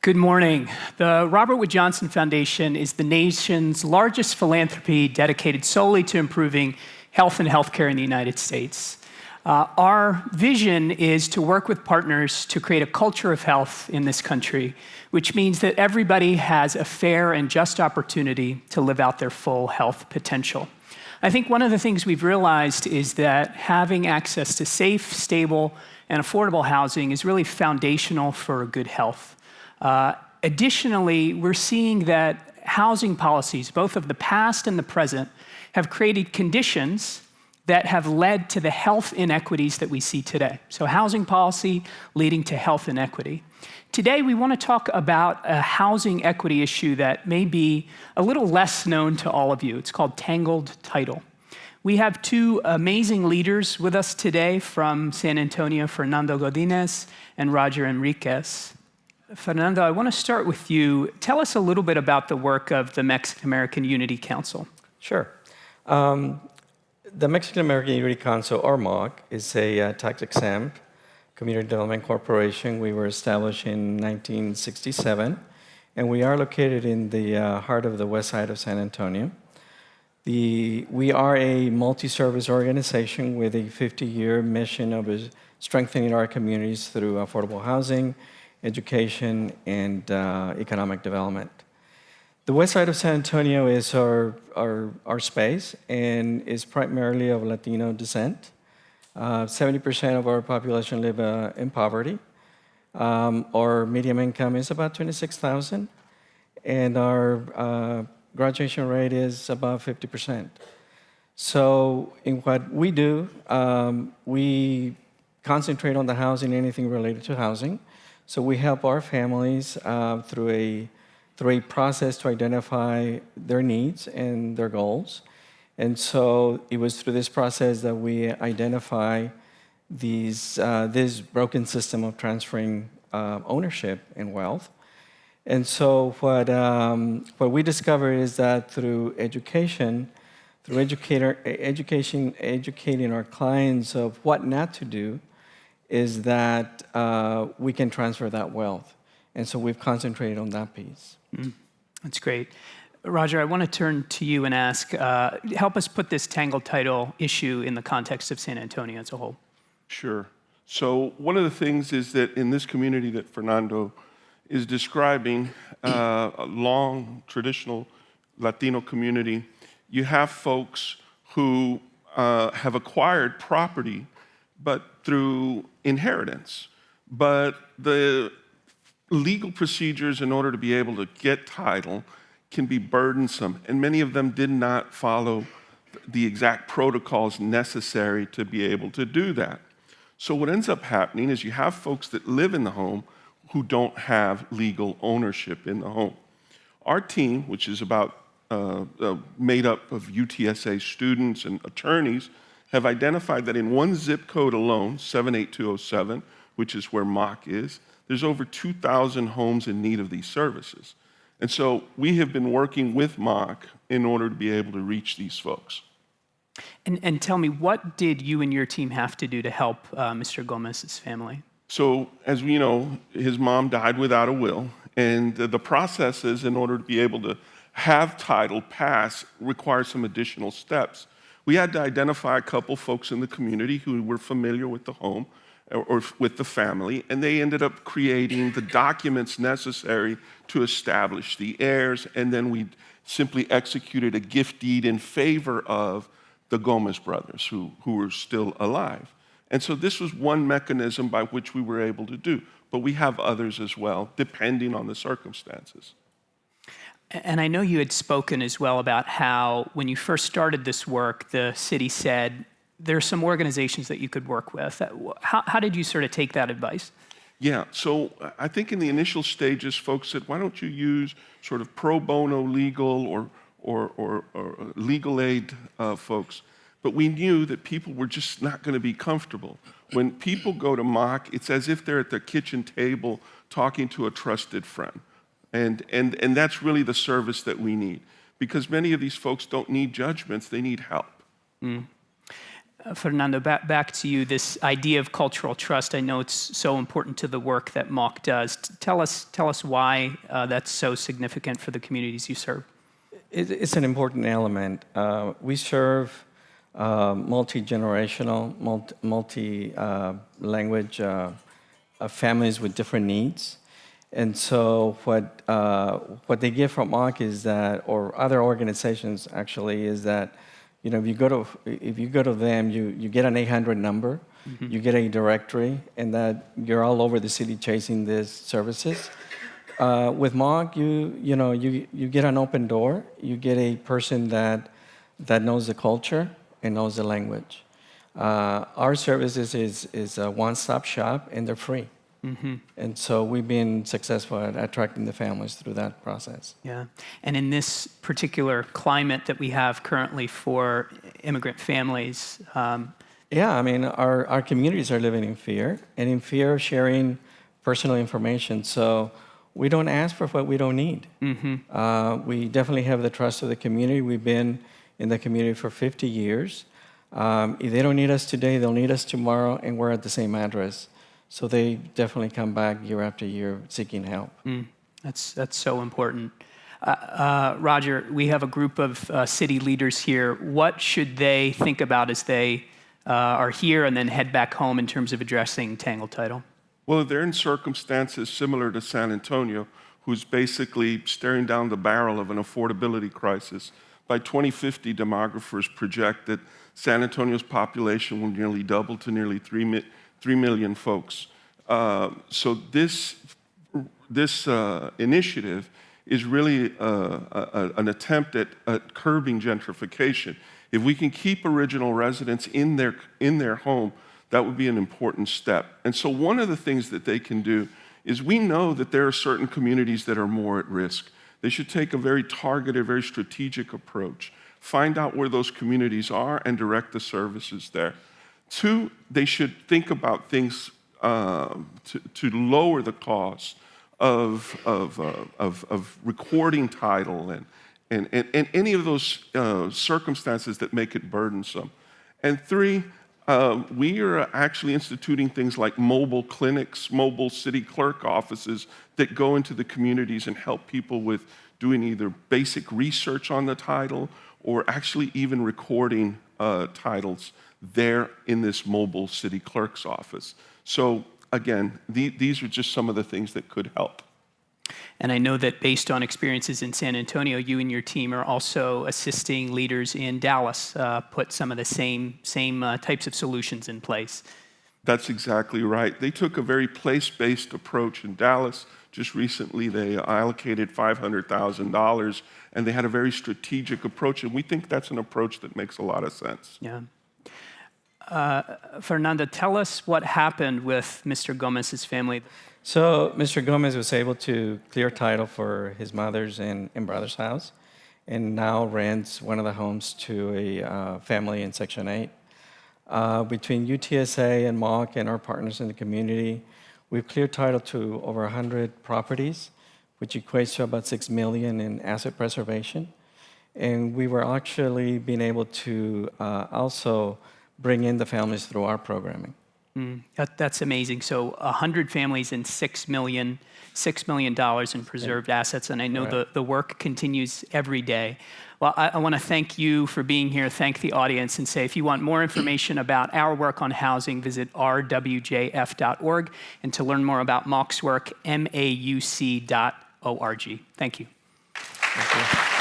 Good morning. The Robert Wood Johnson Foundation is the nation's largest philanthropy dedicated solely to improving health and healthcare in the United States. Our vision is to work with partners to create a culture of health in this country, which means that everybody has a fair and just opportunity to live out their full health potential. I think one of the things we've realized is that having access to safe, stable, and affordable housing is really foundational for good health. Additionally, we're seeing that housing policies, both of the past and the present, have created conditions that have led to the health inequities that we see today. So housing policy leading to health inequity. Today, we want to talk about a housing equity issue that may be a little less known to all of you. It's called tangled title. We have two amazing leaders with us today from San Antonio, Fernando Godinez and Roger Enriquez. Fernando, I want to start with you. Tell us a little bit about the work of the Mexican-American Unity Council. Sure. The Mexican-American Unity Council, or MAC, is a tax-exempt community development corporation. We were established in 1967, and we are located in the heart of the west side of San Antonio. We are a multi-service organization with a 50-year mission of strengthening our communities through affordable housing, education, and economic development. The west side of San Antonio is our space and is primarily of Latino descent. 70% of our population live in poverty. Our median income is about $26,000, and our graduation rate is about 50%. So in what we do, we concentrate on the housing, anything related to housing. So we help our families through a process to identify their needs and their goals. And so it was through this process that we identify this broken system of transferring ownership and wealth. And so what we discovered is that through education, educating our clients of what not to do, is that we can transfer that wealth. And so we've concentrated on that piece. That's great. Roger, I want to turn to you and ask, help us put this tangled title issue in the context of San Antonio as a whole. Sure. So one of the things is that in this community that Fernando is describing, a long, traditional Latino community, you have folks who have acquired property, but through inheritance. But the legal procedures in order to be able to get title can be burdensome, and many of them did not follow the exact protocols necessary to be able to do that. So what ends up happening is you have folks that live in the home who don't have legal ownership in the home. Our team, which is about made up of UTSA students and attorneys, have identified that in one zip code alone, 78207, which is where MAC is, there's over 2,000 homes in need of these services. And so we have been working with MAC in order to be able to reach these folks. And tell me, what did you and your team have to do to help Mr. Gomez's family? So as we know, his mom died without a will, and the processes in order to be able to have title pass require some additional steps. We had to identify a couple folks in the community who were familiar with the home or with the family, and they ended up creating the documents necessary to establish the heirs, and then we simply executed a gift deed in favor of the Gomez brothers who were still alive. And so this was one mechanism by which we were able to do, but we have others as well, depending on the circumstances. And I know you had spoken as well about how when you first started this work, the city said, there are some organizations that you could work with. How did you sort of take that advice? Yeah, so I think in the initial stages, folks said, why don't you use sort of pro bono legal or legal aid folks? But we knew that people were just not going to be comfortable. When people go to MAC, it's as if they're at their kitchen table talking to a trusted friend. And that's really the service that we need. Because many of these folks don't need judgments, they need help. Fernando, back to you. This idea of cultural trust, I know it's so important to the work that MALC does. Tell us why that's so significant for the communities you serve. It's an important element. We serve multi-generational, multi-language families with different needs. And so what they get from MALC is that, or other organizations actually, is that, you know, if you go to them, you get an 800 number, you get a directory, and that you're all over the city chasing these services. With MALC, you get an open door. You get a person that knows the culture and knows the language. Our services is a one-stop shop, and they're free. And so we've been successful at attracting the families through that process. Yeah, and in this particular climate that we have currently for immigrant families. Yeah, I mean, our communities are living in fear, and in fear of sharing personal information. So we don't ask for what we don't need. We definitely have the trust of the community. We've been in the community for 50 years. If they don't need us today, they'll need us tomorrow, and we're at the same address. So they definitely come back year after year seeking help. That's so important. Roger, we have a group of city leaders here. What should they think about as they are here and then head back home in terms of addressing Tangle Title? Well, they're in circumstances similar to San Antonio, who's basically staring down the barrel of an affordability crisis. By 2050, demographers project that San Antonio's population will nearly double to nearly 3 million folks. So this initiative is really an attempt at curbing gentrification. If we can keep original residents in their home, that would be an important step. And so one of the things that they can do is, we know that there are certain communities that are more at risk. They should take a very targeted, very strategic approach, find out where those communities are and direct the services there. 2, they should think about things to lower the cost of recording title and any of those circumstances that make it burdensome. And 3, we are actually instituting things like mobile clinics, mobile city clerk offices that go into the communities and help people with doing either basic research on the title or actually even recording titles there in this mobile city clerk's office. So again, these are just some of the things that could help. And I know that based on experiences in San Antonio, you and your team are also assisting leaders in Dallas put some of the same types of solutions in place. That's exactly right. They took a very place-based approach in Dallas. Just recently, they allocated $500,000, and they had a very strategic approach, and we think that's an approach that makes a lot of sense. Yeah. Fernando, tell us what happened with Mr. Gomez's family. So Mr. Gomez was able to clear title for his mother's and brother's house, and now rents one of the homes to a family in Section 8. Between UTSA and MALC and our partners in the community, we've cleared title to over 100 properties, which equates to about $6 million in asset preservation. And we were actually being able to also bring in the families through our programming. That's amazing. So 100 families and $6 million in preserved assets. And I know the work continues every day. Well, I want to thank you for being here, thank the audience, and say if you want more information about our work on housing, visit rwjf.org. And to learn more about MALC's work, mauc.org. Thank you. Thank you.